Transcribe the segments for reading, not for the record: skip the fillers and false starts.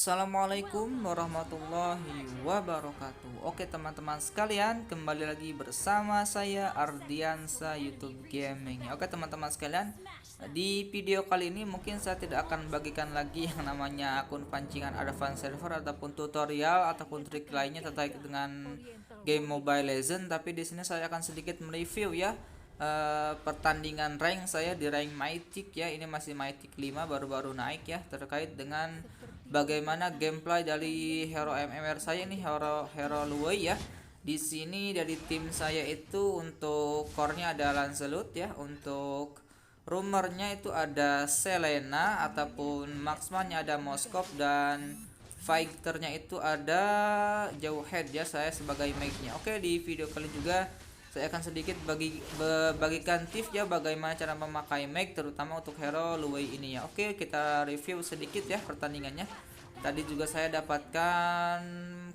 Assalamualaikum warahmatullahi wabarakatuh. Oke teman-teman sekalian, kembali lagi bersama saya Ardiansa YouTube Gaming. Oke teman-teman sekalian, di video kali ini mungkin saya tidak akan bagikan lagi yang namanya akun pancingan advance server ataupun tutorial ataupun trik lainnya terkait dengan game Mobile Legends, tapi di sini saya akan sedikit mereview ya pertandingan rank saya di rank Mythic ya. Ini masih Mythic 5, baru-baru naik ya, terkait dengan bagaimana gameplay dari hero MMR saya ini, hero Luwei ya. Di sini dari tim saya itu untuk core-nya ada Lancelot ya, untuk rumornya itu ada Selena ataupun marksman-nya ada Moskov, dan fighternya itu ada Jauhead ya, saya sebagai mage-nya. Oke, di video kali juga saya akan sedikit bagikan tips ya bagaimana cara memakai mag terutama untuk hero Luwei ini ya. Oke, kita review sedikit ya pertandingannya. Tadi juga saya dapatkan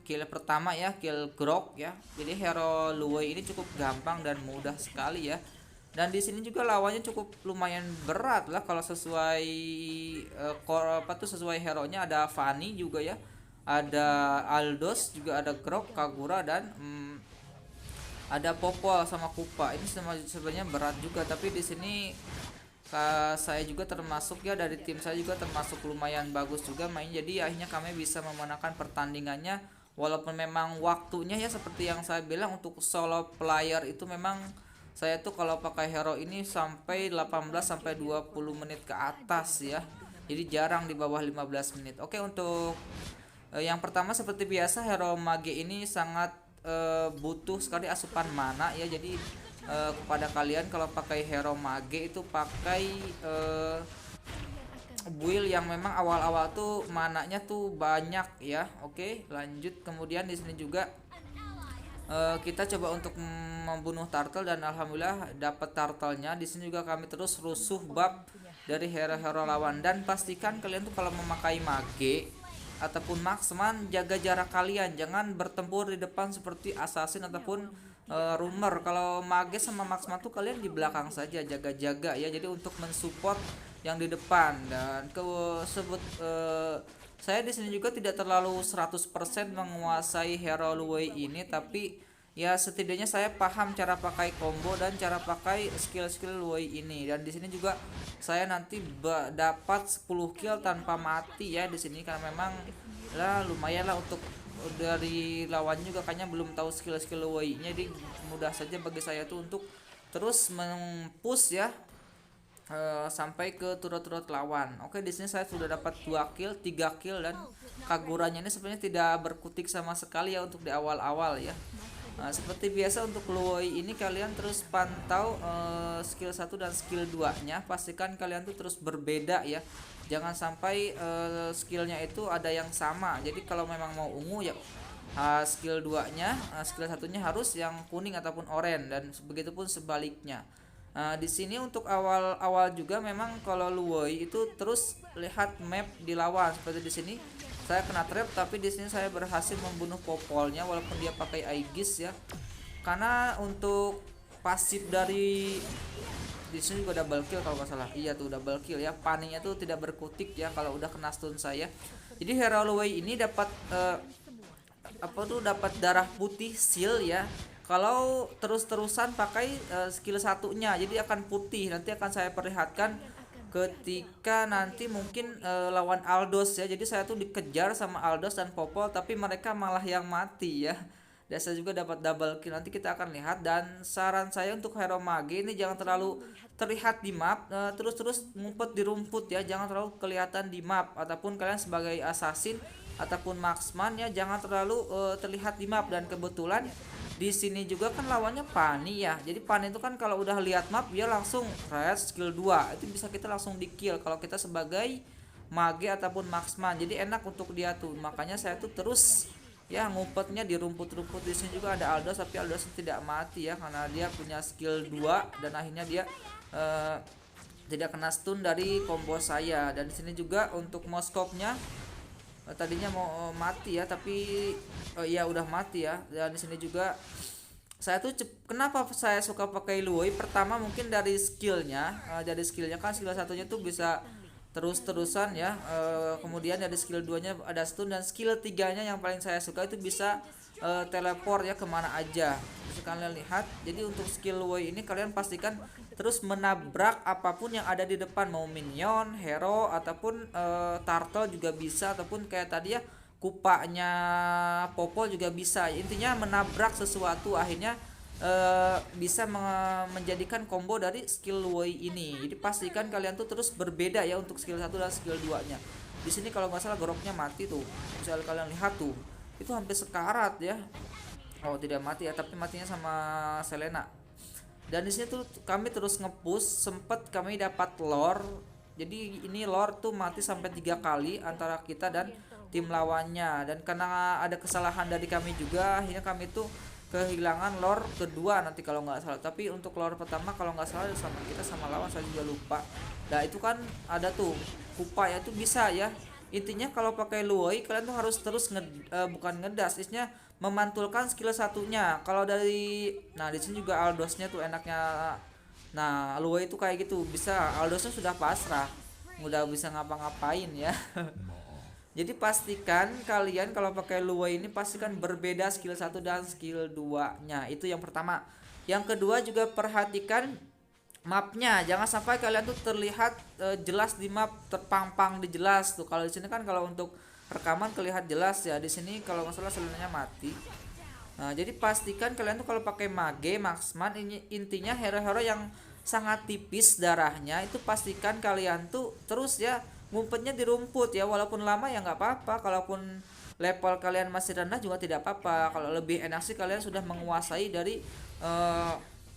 kill pertama ya, kill Grok ya. Jadi hero Luwei ini cukup gampang dan mudah sekali ya. Dan di sini juga lawannya cukup lumayan berat lah kalau sesuai sesuai hero-nya. Ada Fanny juga ya. Ada Aldos, juga ada Grok, Kagura, dan ada Popol sama Kupa. Ini sebenarnya berat juga, tapi di sini saya juga termasuk ya, dari tim saya juga termasuk lumayan bagus juga main. Jadi akhirnya kami bisa memenangkan pertandingannya, walaupun memang waktunya ya seperti yang saya bilang, untuk solo player itu memang saya tuh kalau pakai hero ini sampai 18 sampai 20 menit ke atas ya. Jadi jarang di bawah 15 menit. Oke, untuk yang pertama seperti biasa hero mage ini sangat butuh sekali asupan mana ya. Jadi kepada kalian kalau pakai hero mage itu pakai build yang memang awal-awal tuh mananya tuh banyak ya. Oke, lanjut. Kemudian di sini juga kita coba untuk membunuh turtle, dan alhamdulillah dapat turtle-nya. Di sini juga kami terus rusuh bab dari hero-hero lawan, dan pastikan kalian tuh kalau memakai mage ataupun marksman jaga jarak kalian, jangan bertempur di depan seperti assassin ataupun rumor. Kalau mage sama marksman tuh kalian di belakang saja, jaga-jaga ya, jadi untuk mensupport yang di depan. Dan saya di sini juga tidak terlalu 100% menguasai hero Luwei ini, tapi ya setidaknya saya paham cara pakai combo dan cara pakai skill-skill Luwei ini. Dan di sini juga saya nanti dapat 10 kill tanpa mati ya di sini, karena memang lah lumayan lah untuk dari lawan juga kayaknya belum tahu skill-skill Luwei-nya. Jadi mudah saja bagi saya tuh untuk terus mempush ya sampai ke turret-turret lawan. Oke, di sini saya sudah dapat 2 kill, 3 kill, dan Kaguranya ini sebenarnya tidak berkutik sama sekali ya untuk di awal-awal ya. Nah, seperti biasa untuk Luwei ini kalian terus pantau skill 1 dan skill 2-nya. Pastikan kalian tuh terus berbeda ya. Jangan sampai skillnya itu ada yang sama. Jadi kalau memang mau ungu ya skill 2-nya, skill 1-nya harus yang kuning ataupun oranye, dan begitupun sebaliknya. Di sini untuk awal-awal juga memang kalau Luwei itu terus lihat map di lawan. Seperti di sini saya kena trap, tapi di sini saya berhasil membunuh Popolnya walaupun dia pakai Aegis ya. Karena untuk pasif dari di sini juga double kill kalau nggak salah. Iya tuh double kill ya. Paninya tuh tidak berkutik ya kalau udah kena stun saya. Jadi hero Luwei ini dapat dapat darah putih seal ya. Kalau terus-terusan pakai skill satunya, jadi akan putih. Nanti akan saya perlihatkan ketika nanti mungkin lawan Aldos ya. Jadi saya tuh dikejar sama Aldos dan Popol, tapi mereka malah yang mati ya. Dan saya juga dapat double kill, nanti kita akan lihat. Dan saran saya untuk hero mage ini jangan terlalu terlihat di map, terus-terus ngumpet di rumput ya, jangan terlalu kelihatan di map. Ataupun kalian sebagai assassin ataupun marksman ya, jangan terlalu terlihat di map. Dan kebetulan di sini juga kan lawannya Pani ya. Jadi Pani itu kan kalau udah lihat map dia langsung red skill 2. Itu bisa kita langsung di kill kalau kita sebagai mage ataupun marksman. Jadi enak untuk dia tuh. Makanya saya tuh terus ya ngumpetnya di rumput-rumput. Di sini juga ada Aldos, tapi Aldos tidak mati ya karena dia punya skill 2, dan akhirnya dia tidak kena stun dari combo saya. Dan di sini juga untuk Moskovnya tadinya mau mati ya, tapi ya udah mati ya. Dan di sini juga saya tuh kenapa saya suka pakai Luwei, pertama mungkin dari skillnya. Dari skillnya kan skill satunya tuh bisa terus-terusan ya. Kemudian dari skill 2-nya ada stun, dan skill 3-nya yang paling saya suka itu bisa teleport ya kemana aja. Bisa kalian lihat. Jadi untuk skill Wei ini kalian pastikan terus menabrak apapun yang ada di depan, mau minion, hero ataupun turtle juga bisa, ataupun kayak tadi ya kupanya Popol juga bisa. Intinya menabrak sesuatu, akhirnya bisa menjadikan combo dari skill Wei ini. Jadi pastikan kalian tuh terus berbeda ya untuk skill 1 dan skill 2-nya. Di sini kalau nggak salah Groknya mati tuh. Bisa kalian lihat tuh. Itu hampir sekarat ya. Oh, tidak mati ya, tapi matinya sama Selena. Dan di sini tuh kami terus ngepush, sempet kami dapat lore. Jadi ini lore tuh mati sampai 3 kali antara kita dan tim lawannya, dan karena ada kesalahan dari kami juga, akhirnya kami tuh kehilangan lore kedua nanti kalau nggak salah. Tapi untuk lore pertama kalau nggak salah sama kita sama lawan, saya juga lupa. Nah itu kan ada tuh kupa ya, itu bisa ya. Intinya kalau pakai Luoi kalian tuh harus terus bukan ngedas, isinya memantulkan skill satunya. Kalau dari, nah di sini juga Aldosnya tuh enaknya. Nah Luoi itu kayak gitu, bisa Aldosnya sudah pasrah, udah bisa ngapa-ngapain ya. Jadi pastikan kalian kalau pakai Luwei ini pastikan berbeda skill 1 dan skill 2-nya. Itu yang pertama. Yang kedua juga perhatikan mapnya. Jangan sampai kalian tuh terlihat jelas di map, terpampang di jelas tuh. Kalau di sini kan kalau untuk rekaman kelihatan jelas ya. Di sini kalau nggak salah sebenarnya mati. Nah, jadi pastikan kalian tuh kalau pakai mage, marksman, intinya hero-hero yang sangat tipis darahnya itu pastikan kalian tuh terus ya ngumpetnya di rumput ya, walaupun lama ya nggak apa-apa. Kalaupun level kalian masih rendah juga tidak apa-apa. Kalau lebih enak sih kalian sudah menguasai dari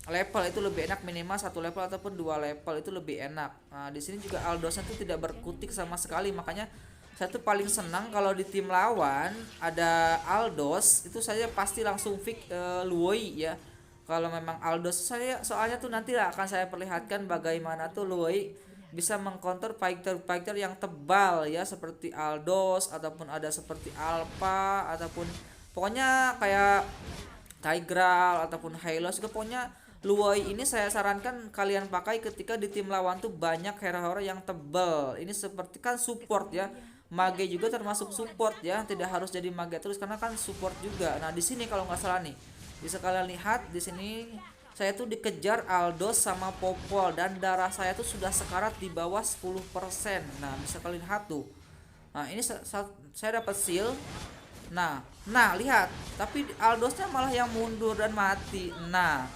level itu lebih enak, minimal 1 level ataupun 2 level itu lebih enak. Nah di sini juga Aldosnya tuh tidak berkutik sama sekali, makanya saya tuh paling senang kalau di tim lawan ada Aldos, itu saya pasti langsung fix Luoi ya. Kalau memang Aldos, saya soalnya tuh nanti akan saya perlihatkan bagaimana tuh Luoi bisa mengcounter fighter yang tebal ya, seperti Aldos ataupun ada seperti Alpha ataupun pokoknya kayak Tigreal ataupun Hylos. Pokoknya Luoi ini saya sarankan kalian pakai ketika di tim lawan tuh banyak hero-hero yang tebal. Ini seperti kan support ya. Mage juga termasuk support ya, tidak harus jadi mage terus karena kan support juga. Nah di sini kalau nggak salah nih, bisa kalian lihat di sini saya tuh dikejar Aldos sama Popol dan darah saya tuh sudah sekarat di bawah 10%. Nah bisa kalian lihat tuh. Nah ini saya dapat seal. Nah lihat, tapi Aldosnya malah yang mundur dan mati. Nah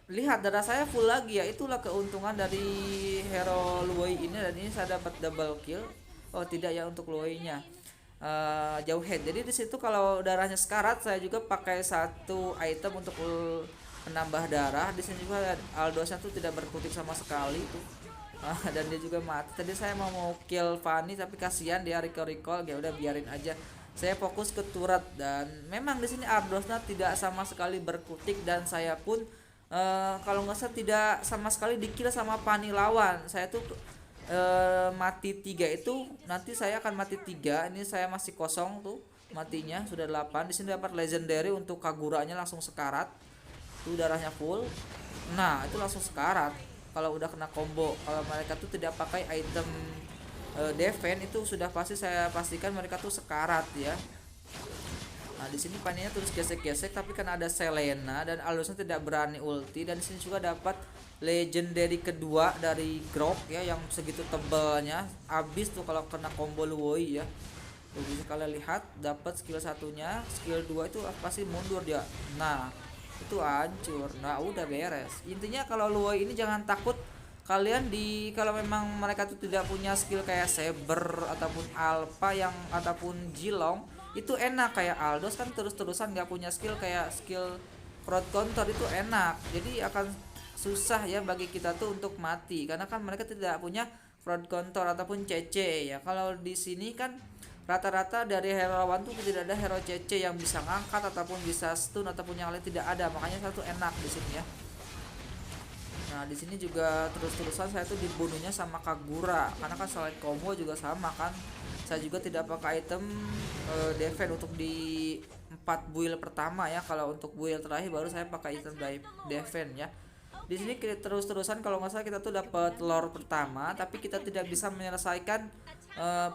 lihat darah saya full lagi ya, itulah keuntungan dari hero Luoi ini. Dan ini saya dapat double kill. Oh tidak ya untuk Luoi-nya jauh head. Jadi di situ kalau darahnya sekarat saya juga pakai satu item untuk menambah darah. Di sini juga Aldosnya tuh tidak berkutik sama sekali tuh. Dan dia juga mati. Tadi saya mau kill Fanny tapi kasihan dia recall, ya udah biarin aja. Saya fokus ke turret, dan memang di sini Aldosnya tidak sama sekali berkutik, dan saya pun kalau nggak salah tidak sama sekali dikill sama Fanny lawan. Saya tuh mati 3 itu nanti saya akan mati 3. Ini saya masih kosong tuh matinya sudah 8. Di sini dapat legendary untuk Kaguranya langsung sekarat. Tuh darahnya full. Nah, itu langsung sekarat kalau udah kena combo. Kalau mereka tuh tidak pakai item defense itu sudah pasti saya pastikan mereka tuh sekarat ya. Nah, di sini paninya terus gesek-gesek tapi kan ada Selena dan Aldosnya tidak berani ulti, dan di sini juga dapat legendary kedua dari Grok ya yang segitu tebalnya. Abis tuh kalau kena combo Luoi ya. Tuh bisa kalian lihat dapat skill satunya, skill 2 itu pasti mundur dia. Nah, itu hancur. Nah, udah beres. Intinya kalau Luoi ini jangan takut kalian kalau memang mereka tuh tidak punya skill kayak Saber ataupun Alpha yang ataupun Jilong, itu enak. Kayak Aldos kan terus-terusan nggak punya skill kayak skill crowd counter, itu enak. Jadi akan susah ya bagi kita tuh untuk mati karena kan mereka tidak punya crowd counter ataupun CC ya. Kalau di sini kan rata-rata dari hero lawan tuh tidak ada hero CC yang bisa ngangkat ataupun bisa stun ataupun yang lain, tidak ada. Makanya satu enak di sini ya. Nah di sini juga terus-terusan saya tuh dibunuhnya sama Kagura karena kan selain combo juga sama kan. Saya juga tidak pakai item defense untuk di 4 build pertama ya. Kalau untuk build terakhir baru saya pakai item defense ya. Di sini kita terus-terusan kalau nggak salah kita tuh dapat lore pertama, tapi kita tidak bisa menyelesaikan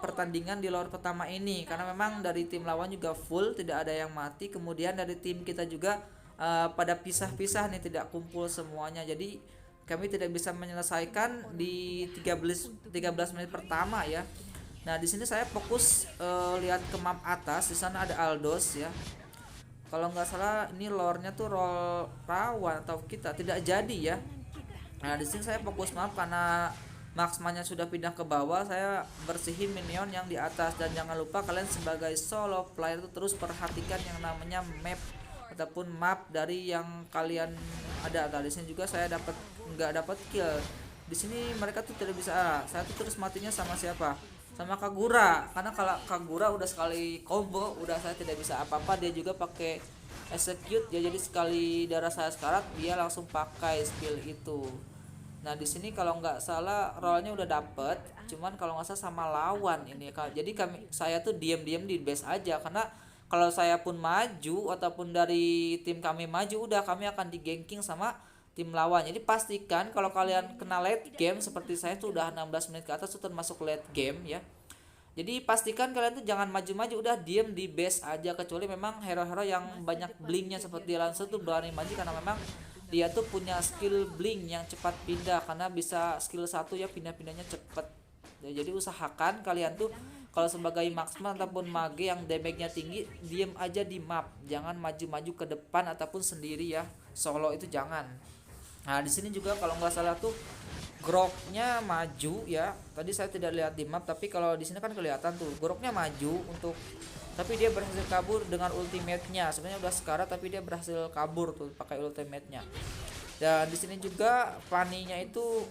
pertandingan di lore pertama ini karena memang dari tim lawan juga full, tidak ada yang mati. Kemudian dari tim kita juga pada pisah-pisah nih, tidak kumpul semuanya. Jadi kami tidak bisa menyelesaikan di 13 menit pertama ya. Nah, di sini saya fokus lihat ke map atas, di sana ada Aldos ya. Kalau nggak salah ini lore-nya tuh roll rawan atau kita tidak jadi ya. Nah, di sini saya fokus map karena Marksman-nya sudah pindah ke bawah, saya bersihin minion yang di atas. Dan jangan lupa kalian sebagai solo player itu terus perhatikan yang namanya map ataupun map dari yang kalian ada. Di sini juga saya nggak dapat kill. Di sini mereka tuh tidak bisa. Saya tuh terus matinya sama siapa? Sama Kagura. Karena kalau Kagura udah sekali combo, udah saya tidak bisa apa-apa. Dia juga pakai execute ya, jadi sekali darah saya sekarat dia langsung pakai skill itu. Nah, di sini kalau nggak salah rollnya udah dapet, cuman kalau nggak salah sama lawan ini. Jadi saya tuh diam-diam di base aja karena kalau saya pun maju ataupun dari tim kami maju, udah kami akan diganking sama tim lawan. Jadi pastikan kalau kalian kena late game seperti saya tuh udah 16 menit ke atas itu termasuk late game ya. Jadi pastikan kalian tuh jangan maju-maju, udah diem di base aja, kecuali memang hero-hero yang banyak blinknya seperti Lancer tuh berani maju karena memang dia tuh punya skill blink yang cepat pindah karena bisa skill 1 ya, pindah-pindahnya cepat. Ya, jadi usahakan kalian tuh kalau sebagai marksman ataupun mage yang damage-nya tinggi, diem aja di map, jangan maju-maju ke depan ataupun sendiri ya. Solo itu jangan. Nah, di sini juga kalau nggak salah tuh groknya maju ya. Tadi saya tidak lihat di map, tapi kalau di sini kan kelihatan tuh groknya maju untuk, tapi dia berhasil kabur dengan ultimate-nya. Sebenarnya udah sekarat tapi dia berhasil kabur tuh pakai ultimate-nya. Dan di sini juga Fanny-nya itu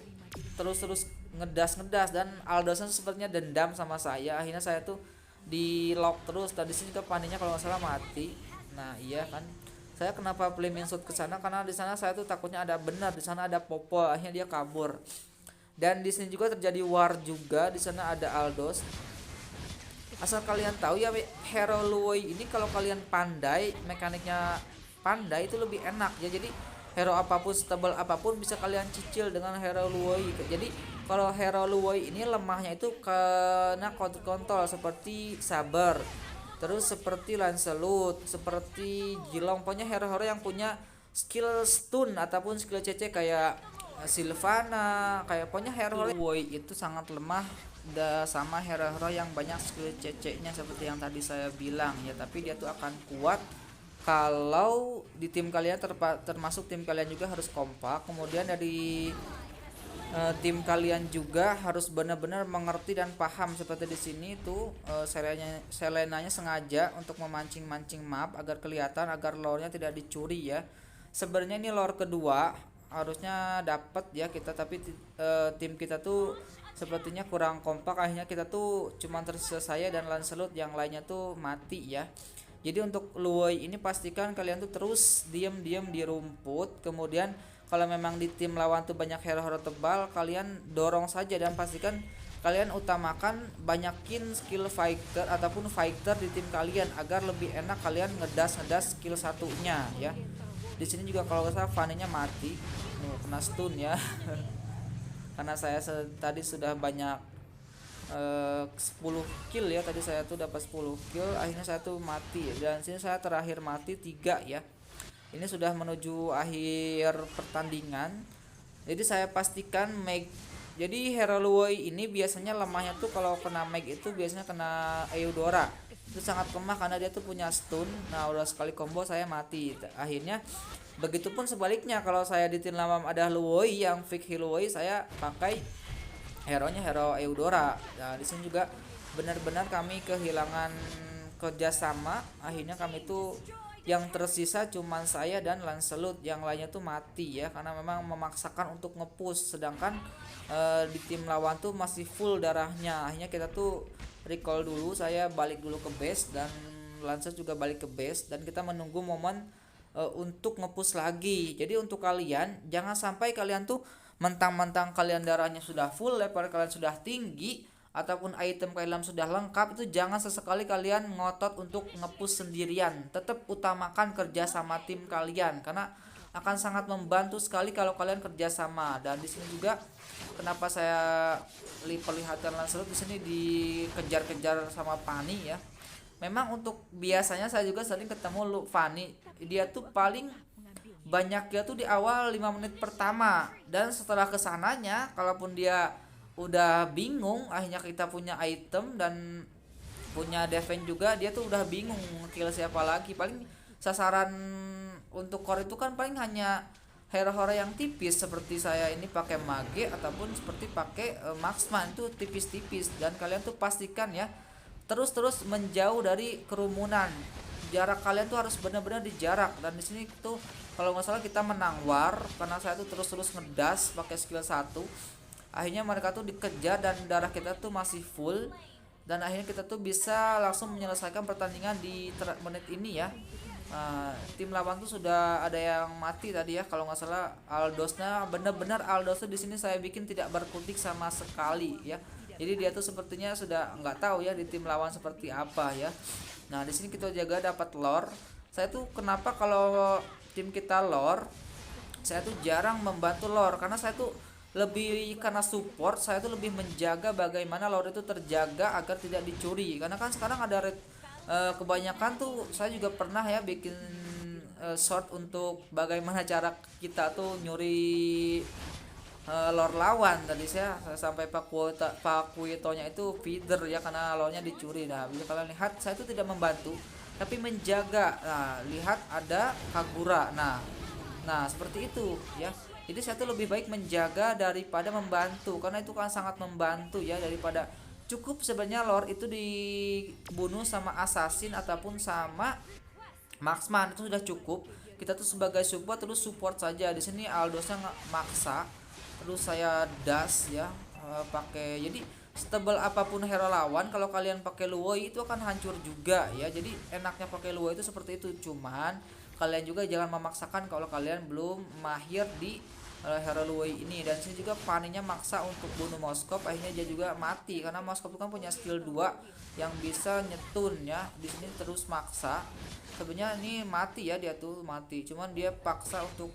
terus-terus ngedas dan Aldosnya sepertinya dendam sama saya. Akhirnya saya tuh di lock terus. Dan di sini juga Fanny-nya kalau nggak salah mati. Nah, iya kan. Saya kenapa flaming shoot ke sana karena di sana saya tuh takutnya ada benar, di sana ada Popo, akhirnya dia kabur. Dan di sini juga terjadi war juga, di sana ada Aldos. Asal kalian tahu ya, hero Luoi ini kalau kalian pandai, mekaniknya pandai itu lebih enak ya. Jadi hero apapun, setebal apapun bisa kalian cicil dengan hero Luoi. Jadi kalau hero Luoi ini lemahnya itu kena kontrol seperti Saber, terus seperti Lancelot, seperti Jilong, pokoknya hero-hero yang punya skill stun ataupun skill CC kayak Sylvana, kayak pokoknya hero Woi itu sangat lemah sama hero-hero yang banyak skill CC-nya seperti yang tadi saya bilang ya. Tapi dia tuh akan kuat kalau di tim kalian, termasuk tim kalian juga harus kompak. Kemudian dari tim kalian juga harus benar-benar mengerti dan paham seperti di sini tuh Selenanya sengaja untuk memancing-mancing map agar kelihatan, agar lore-nya tidak dicuri ya. Sebenarnya ini lore kedua harusnya dapat ya kita, tapi tim kita tuh sepertinya kurang kompak, akhirnya kita tuh cuma tersisa saya dan Lancelot, yang lainnya tuh mati ya. Jadi untuk Luoi ini pastikan kalian tuh terus diam-diam di rumput. Kemudian kalau memang di tim lawan tuh banyak hero-hero tebal, kalian dorong saja dan pastikan kalian utamakan banyakin skill fighter ataupun fighter di tim kalian agar lebih enak kalian ngedas skill satunya ya. Di sini juga kalau nggak salah Fanny-nya mati, kena stun ya. Karena saya tadi sudah banyak 10 kill ya, tadi saya tuh dapat 10 kill, akhirnya saya tuh mati dan sini saya terakhir mati 3 ya. Ini sudah menuju akhir pertandingan. Jadi saya pastikan Meg. Jadi hero Luoi ini biasanya lemahnya tuh kalau kena Meg itu biasanya kena Eudora. Itu sangat lemah karena dia tuh punya stun. Nah, udah sekali combo saya mati. Akhirnya begitupun sebaliknya, kalau saya di tim lawan ada Luoi yang fake Luoi, saya pakai hero-nya hero Eudora. Nah, di sini juga benar-benar kami kehilangan kerjasama. Akhirnya kami tuh yang tersisa cuman saya dan Lancelot, yang lainnya tuh mati ya karena memang memaksakan untuk ngepush, sedangkan di tim lawan tuh masih full darahnya. Akhirnya kita tuh recall dulu, saya balik dulu ke base dan Lancelot juga balik ke base dan kita menunggu momen untuk ngepush lagi. Jadi untuk kalian jangan sampai kalian tuh mentang-mentang kalian darahnya sudah full, level kalian sudah tinggi ataupun item kalian sudah lengkap, itu jangan sesekali kalian ngotot untuk ngepush sendirian. Tetap utamakan kerja sama tim kalian karena akan sangat membantu sekali kalau kalian kerjasama. Dan di sini juga kenapa saya perlihatkan Lancelot di sini dikejar-kejar sama Fanny ya. Memang untuk biasanya saya juga sering ketemu Fanny, dia tuh paling banyak ya tuh di awal 5 menit pertama, dan setelah kesananya kalaupun dia udah bingung, akhirnya kita punya item dan punya defense juga, dia tuh udah bingung kill siapa lagi. Paling sasaran untuk core itu kan paling hanya hero-hero yang tipis seperti saya ini pakai mage ataupun seperti pakai marksman, itu tipis-tipis. Dan kalian tuh pastikan ya terus-terus menjauh dari kerumunan. Jarak kalian tuh harus benar-benar dijarak. Dan di sini tuh kalau nggak salah kita menang war karena saya tuh terus-terus ngedas pakai skill 1. Akhirnya mereka tuh dikejar dan darah kita tuh masih full, dan akhirnya kita tuh bisa langsung menyelesaikan pertandingan di menit ini ya. Tim lawan tuh sudah ada yang mati tadi ya kalau nggak salah Aldosnya, bener-bener Aldosnya di sini saya bikin tidak berkutik sama sekali ya. Jadi dia tuh sepertinya sudah nggak tahu ya di tim lawan seperti apa ya. Nah di sini kita jaga dapat lore. Saya tuh kenapa kalau tim kita lore, saya tuh jarang membantu lore karena saya tuh lebih karena support, saya tuh lebih menjaga bagaimana lore itu terjaga agar tidak dicuri. Karena kan sekarang ada kebanyakan tuh saya juga pernah ya bikin short untuk bagaimana cara kita tuh nyuri lore lawan. Tadi saya sampai Pak Kuitonya itu feeder ya karena lore-nya dicuri. Nah bisa kalian lihat saya tuh tidak membantu tapi menjaga. Nah lihat ada Kagura. Nah seperti itu ya. Jadi saya tuh lebih baik menjaga daripada membantu, karena itu kan sangat membantu ya, daripada cukup sebenarnya lore itu dibunuh sama assassin ataupun sama marksman itu sudah cukup. Kita tuh sebagai support terus support saja. Di sini Aldosnya maksa, terus saya dash ya pakai. Jadi setebal apapun hero lawan kalau kalian pakai Luoi itu akan hancur juga ya. Jadi enaknya pakai Luoi itu seperti itu. Cuman kalian juga jangan memaksakan kalau kalian belum mahir di hero Luoi ini. Dan sini juga Fanny-nya maksa untuk bunuh Moskov, akhirnya dia juga mati karena Moskov itu kan punya skill 2 yang bisa nyetun ya. Di sini terus maksa. Sebenarnya ini mati ya, dia tuh mati. Cuman dia paksa untuk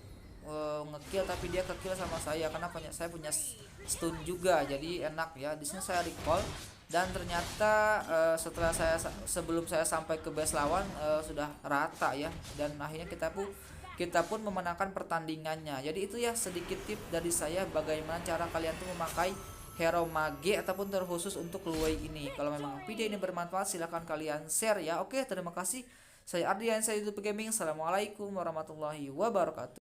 ngekill, tapi dia kekill sama saya karena saya punya stun juga. Jadi enak ya. Di sini saya recall dan ternyata setelah sebelum saya sampai ke base lawan sudah rata ya, dan akhirnya kita pun memenangkan pertandingannya. Jadi itu ya sedikit tip dari saya bagaimana cara kalian tuh memakai hero mage ataupun terkhusus untuk Luoi ini. Kalau memang video ini bermanfaat silahkan kalian share ya. Oke, terima kasih. Saya Ardian, saya YouTube Gaming. Assalamualaikum warahmatullahi wabarakatuh.